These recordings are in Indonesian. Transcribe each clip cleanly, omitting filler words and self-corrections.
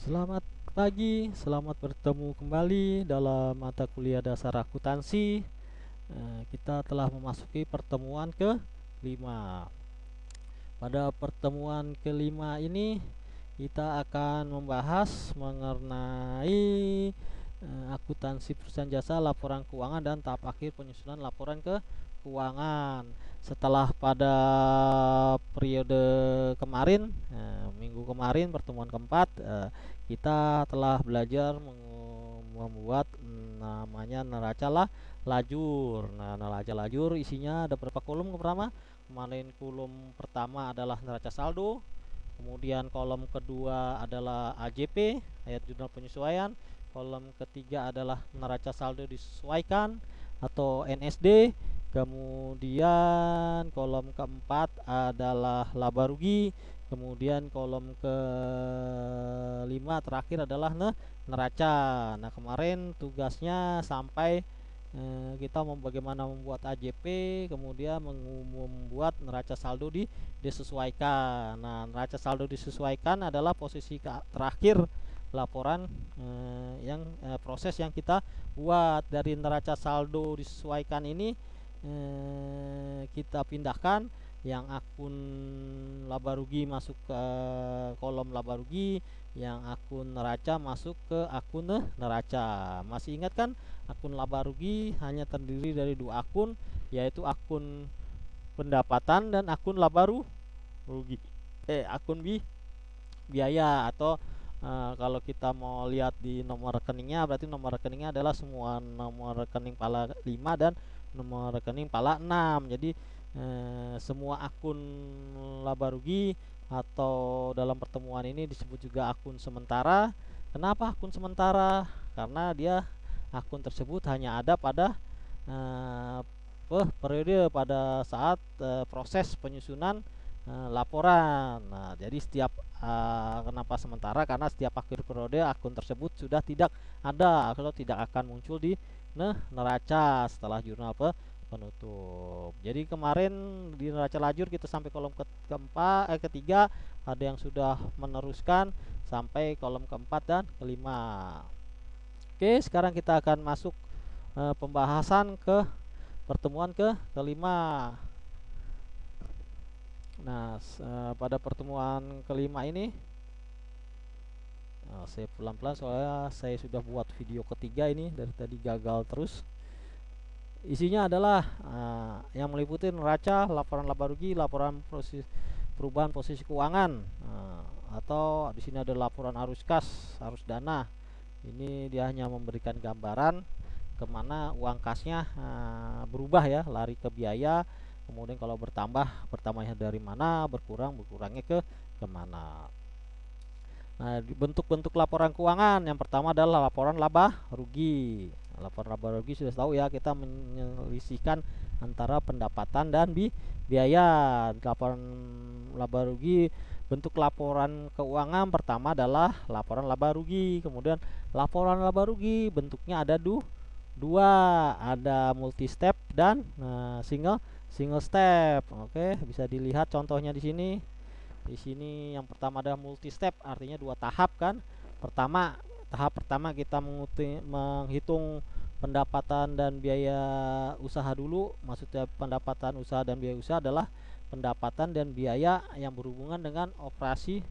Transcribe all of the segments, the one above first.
Selamat pagi, selamat bertemu kembali dalam mata kuliah dasar akuntansi. Kita telah memasuki pertemuan ke-5. Pada pertemuan kelima ini kita akan membahas mengenai akuntansi perusahaan jasa, laporan keuangan, dan tahap akhir penyusunan laporan keuangan. Setelah pada periode kemarin, minggu kemarin pertemuan keempat, kita telah belajar membuat namanya neraca lajur. Nah, neraca lajur isinya ada berapa kolom pertama? Kemarin kolom pertama adalah neraca saldo, kemudian kolom kedua adalah AJP, ayat jurnal penyesuaian, kolom ketiga adalah neraca saldo disesuaikan atau NSD, kemudian kolom keempat adalah laba rugi, kemudian kolom kelima terakhir adalah neraca. Nah, kemarin tugasnya sampai kita bagaimana membuat AJP, kemudian membuat neraca saldo disesuaikan. Nah, neraca saldo disesuaikan adalah posisi terakhir laporan proses yang kita buat. Dari neraca saldo disesuaikan ini kita pindahkan yang akun laba rugi masuk ke kolom laba rugi, yang akun neraca masuk ke akun neraca. Masih ingat kan? Akun laba rugi hanya terdiri dari dua akun, yaitu akun pendapatan dan akun laba rugi. Akun biaya atau kalau kita mau lihat di nomor rekeningnya, berarti nomor rekeningnya adalah semua nomor rekening pala 5 dan nomor rekening pala 6. Jadi semua akun laba rugi atau dalam pertemuan ini disebut juga akun sementara. Kenapa akun sementara? Karena dia akun tersebut hanya ada pada periode pada saat proses penyusunan laporan. Nah, jadi setiap kenapa sementara? Karena setiap akhir periode akun tersebut sudah tidak ada atau tidak akan muncul di neraca setelah jurnal penutup. Jadi kemarin di neraca lajur kita sampai kolom ketiga, ada yang sudah meneruskan sampai kolom keempat dan kelima. Oke, sekarang kita akan masuk pembahasan ke pertemuan kelima. Nah, pada pertemuan kelima ini saya pelan-pelan soalnya saya sudah buat video ketiga ini, dari tadi gagal terus. Isinya adalah yang meliputi neraca, laporan laba rugi, laporan perubahan posisi keuangan, atau di sini ada laporan arus kas, arus dana. Ini dia hanya memberikan gambaran kemana uang kasnya berubah ya, lari ke biaya. Kemudian kalau bertambahnya dari mana, berkurangnya kemana. Nah, bentuk-bentuk laporan keuangan yang pertama adalah laporan laba rugi. Laporan laba rugi sudah tahu ya, kita menyelisihkan antara pendapatan dan biaya. Laporan laba rugi, bentuk laporan keuangan pertama adalah laporan laba rugi. Kemudian laporan laba rugi bentuknya ada dua, ada multi step dan single step. Oke, bisa dilihat contohnya di sini. Di sini yang pertama ada multi step, artinya dua tahap kan. Tahap pertama kita menghitung pendapatan dan biaya usaha dulu. Maksudnya pendapatan usaha dan biaya usaha adalah pendapatan dan biaya yang berhubungan dengan operasi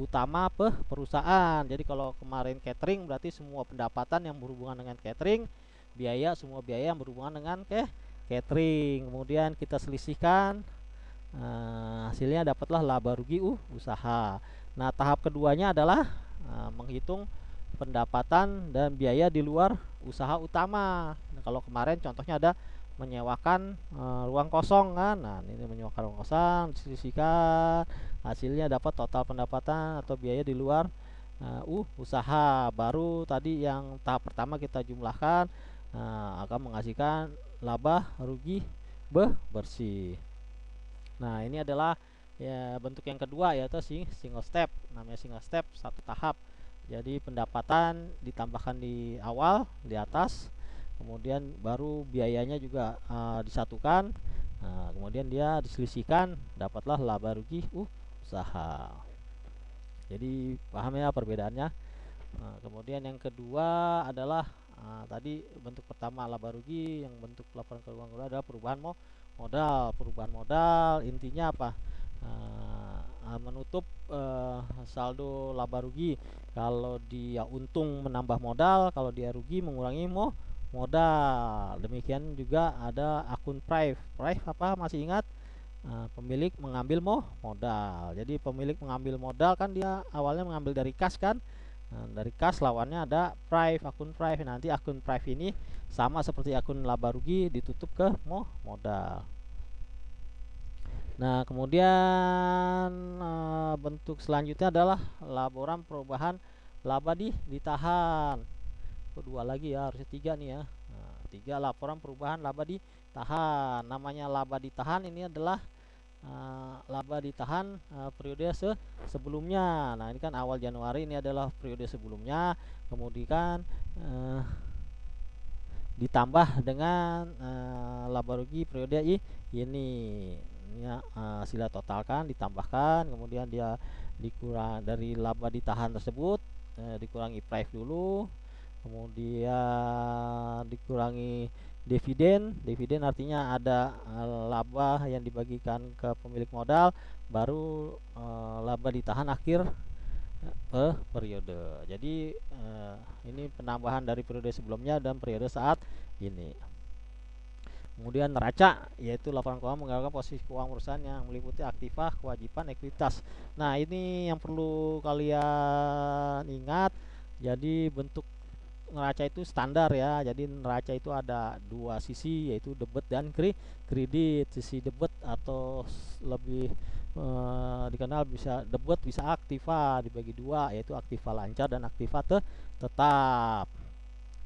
utama perusahaan. Jadi kalau kemarin catering berarti semua pendapatan yang berhubungan dengan catering, semua biaya yang berhubungan dengan catering. Kemudian kita selisihkan, hasilnya dapatlah laba rugi usaha. Nah, tahap keduanya adalah menghitung pendapatan dan biaya di luar usaha utama. Nah, kalau kemarin contohnya ada menyewakan ruang kosong kan. Nah, ini menyewakan ruang kosong, diselisihkan, hasilnya dapat total pendapatan atau biaya di luar usaha. Baru tadi yang tahap pertama kita jumlahkan, akan menghasilkan laba rugi bersih. Nah, ini adalah ya bentuk yang kedua, yaitu single step. Namanya single step, satu tahap. Jadi pendapatan ditambahkan di awal, di atas, kemudian baru biayanya juga disatukan. Nah, kemudian dia diselisihkan, dapatlah laba rugi usaha. Jadi paham ya perbedaannya. Nah, kemudian yang kedua adalah tadi bentuk pertama laba rugi, yang bentuk laporan keuangan kedua adalah perubahan modal. Perubahan modal intinya apa? Menutup saldo laba rugi. Kalau dia untung menambah modal, kalau dia rugi mengurangi modal. Demikian juga ada akun prive. Prive apa? Masih ingat? Pemilik mengambil modal. Jadi pemilik mengambil modal kan dia awalnya mengambil dari kas kan. Nah, dari kas lawannya ada prive, akun prive. Nanti akun prive ini sama seperti akun laba rugi ditutup ke modal. Nah, kemudian bentuk selanjutnya adalah laporan perubahan laba ditahan. Kedua lagi ya, harusnya tiga nih ya. Nah, tiga laporan perubahan laba ditahan. Namanya laba ditahan ini adalah laba ditahan periode sebelumnya. Nah, ini kan awal Januari, ini adalah periode sebelumnya. Kemudian ditambah dengan laba rugi periode ini ya, sila totalkan ditambahkan, kemudian dia dikurang dari laba ditahan tersebut, dikurangi price dulu, kemudian dikurangi dividen artinya ada laba yang dibagikan ke pemilik modal, baru laba ditahan akhir periode. Jadi ini penambahan dari periode sebelumnya dan periode saat ini. Kemudian neraca, yaitu laporan keuangan menggambarkan posisi keuangan perusahaan yang meliputi aktiva, kewajiban, ekuitas. Nah, ini yang perlu kalian ingat. Jadi bentuk neraca itu standar ya. Jadi neraca itu ada dua sisi, yaitu debit dan kredit. Sisi debit atau lebih dikenal bisa debit bisa aktiva, dibagi dua, yaitu aktiva lancar dan aktiva tetap.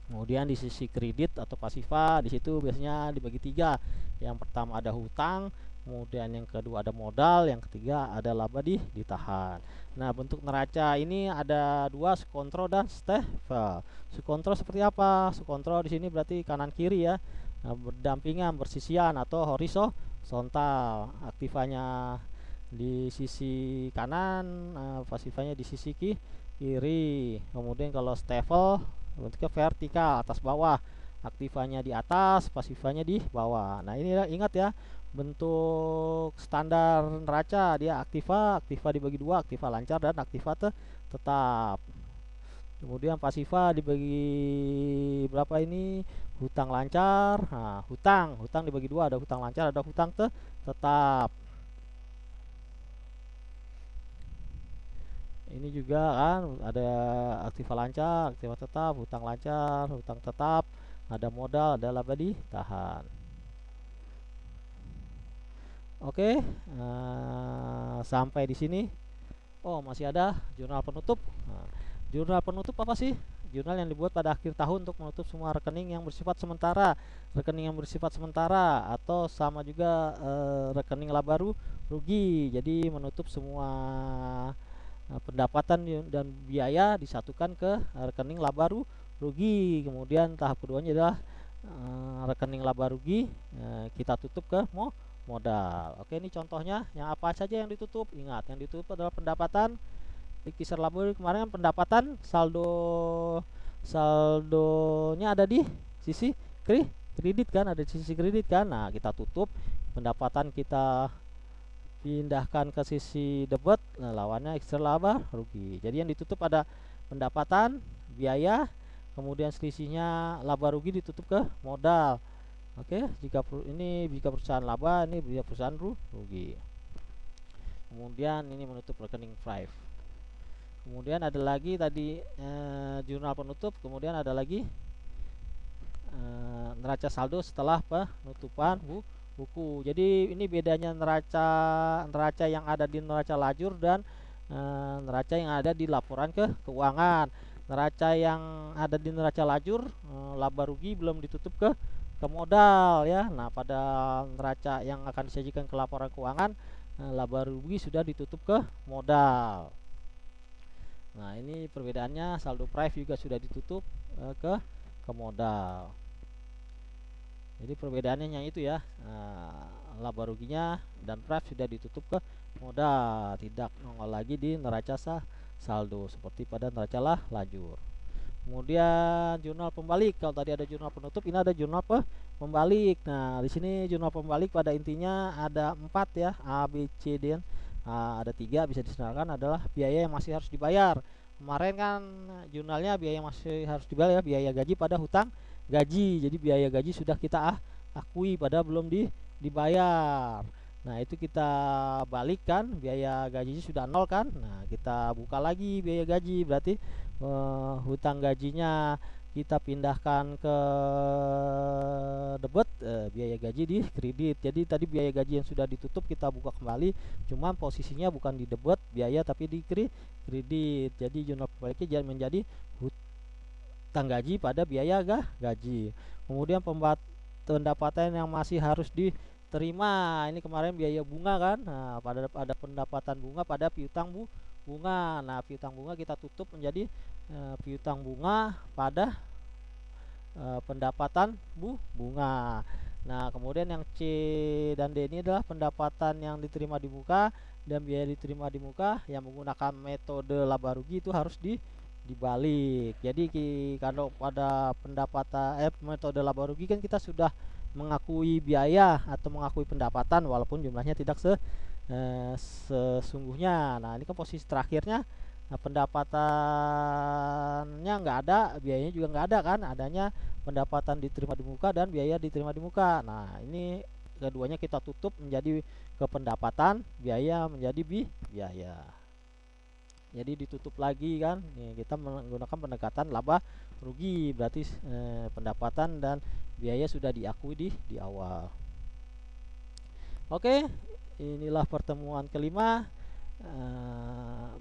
Kemudian di sisi kredit atau pasifa, di situ biasanya dibagi tiga. Yang pertama ada hutang, kemudian yang kedua ada modal, yang ketiga ada laba ditahan. Nah, bentuk neraca ini ada dua, subkontrol dan stafel. Subkontrol seperti apa? Subkontrol di sini berarti kanan kiri ya, berdampingan, bersisian atau horizontal. Aktivanya di sisi kanan, pasifanya di sisi kiri. Kemudian kalau stafel bentuknya vertikal, atas bawah, aktivanya di atas, pasifanya di bawah. Nah, ini ingat ya, bentuk standar neraca dia aktiva dibagi dua, aktiva lancar dan aktiva tetap. Kemudian pasifa dibagi berapa ini? Hutang lancar. Nah, hutang dibagi dua, ada hutang lancar, ada hutang tetap. Ini juga kan ada aktiva lancar, aktiva tetap, hutang lancar, hutang tetap, ada modal, ada laba ditahan. Oke, sampai di sini. Oh, masih ada jurnal penutup. Nah, jurnal penutup apa sih? Jurnal yang dibuat pada akhir tahun untuk menutup semua rekening yang bersifat sementara. Rekening yang bersifat sementara atau sama juga rekening laba rugi. Jadi menutup semua pendapatan dan biaya disatukan ke rekening laba rugi. Kemudian tahap keduanya adalah rekening laba rugi kita tutup ke modal. Oke, ini contohnya yang apa saja yang ditutup. Ingat, yang ditutup adalah pendapatan. Di kisar laba kemarin pendapatan saldonya ada di sisi kredit kan, ada di sisi kredit kan. Nah, kita tutup pendapatan, kita pindahkan ke sisi debit, nah lawannya ekstra laba rugi. Jadi yang ditutup ada pendapatan, biaya, kemudian selisihnya laba rugi ditutup ke modal. Oke, jika perusahaan laba, ini jika perusahaan rugi. Kemudian ini menutup rekening prive. Kemudian ada lagi tadi jurnal penutup, kemudian ada lagi neraca saldo setelah penutupan buku. Jadi ini bedanya neraca yang ada di neraca lajur dan neraca yang ada di laporan keuangan. Neraca yang ada di neraca lajur, laba rugi belum ditutup ke modal ya. Nah, pada neraca yang akan disajikan ke laporan keuangan, laba rugi sudah ditutup ke modal. Nah, ini perbedaannya, saldo prive juga sudah ditutup ke modal. Jadi perbedaannya yang itu ya, laba ruginya dan prive sudah ditutup ke modal, tidak nongol lagi di neraca saldo seperti pada neraca lajur. Kemudian jurnal pembalik, kalau tadi ada jurnal penutup, ini ada jurnal pembalik. Nah, di sini jurnal pembalik pada intinya ada 4 ya, A, B, C, D. Ada 3 bisa disenarkan adalah biaya yang masih harus dibayar. Kemarin kan jurnalnya biaya yang masih harus dibayar ya, biaya gaji pada hutang gaji. Jadi biaya gaji sudah kita akui pada belum dibayar. Nah, itu kita balikkan, biaya gajinya sudah nol kan. Nah, kita buka lagi biaya gaji, berarti hutang gajinya kita pindahkan ke debit, biaya gaji di kredit. Jadi tadi biaya gaji yang sudah ditutup kita buka kembali, cuma posisinya bukan di debit biaya tapi di kredit. Jadi jurnal pembaliknya menjadi hutang gaji pada biaya gaji. Kemudian pendapatan yang masih harus diterima, ini kemarin biaya bunga kan. Nah, pada pendapatan bunga pada piutang bunga. Nah, piutang bunga kita tutup menjadi piutang bunga pada pendapatan bunga. Nah, kemudian yang C dan D ini adalah pendapatan yang diterima di muka dan biaya diterima di muka yang menggunakan metode laba rugi, itu harus dibalik. Jadi kalau pada pendapatan metode laba rugi kan kita sudah mengakui biaya atau mengakui pendapatan walaupun jumlahnya tidak sesungguhnya. Nah, ini kan posisi terakhirnya. Nah, pendapatannya nggak ada, biayanya juga nggak ada kan, adanya pendapatan diterima di muka dan biaya diterima di muka. Nah, ini keduanya kita tutup menjadi ke pendapatan, biaya menjadi biaya. Jadi ditutup lagi kan. Nih, kita menggunakan pendekatan laba rugi, berarti pendapatan dan biaya sudah diakui di awal. Oke, inilah pertemuan kelima.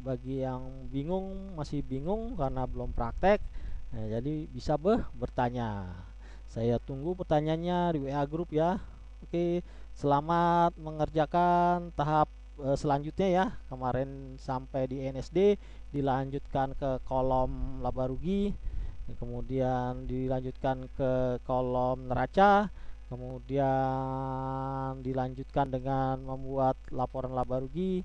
Bagi yang masih bingung karena belum praktek, jadi bisa bertanya. Saya tunggu pertanyaannya di WA grup ya. Oke, selamat mengerjakan tahap selanjutnya ya. Kemarin sampai di NSD, dilanjutkan ke kolom laba rugi, kemudian dilanjutkan ke kolom neraca, kemudian dilanjutkan dengan membuat laporan laba rugi,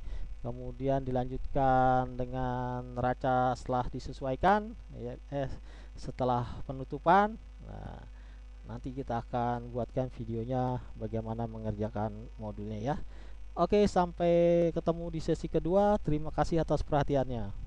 kemudian dilanjutkan dengan neraca setelah disesuaikan setelah penutupan. Nah, nanti kita akan buatkan videonya bagaimana mengerjakan modulnya ya. Oke, sampai ketemu di sesi kedua. Terima kasih atas perhatiannya.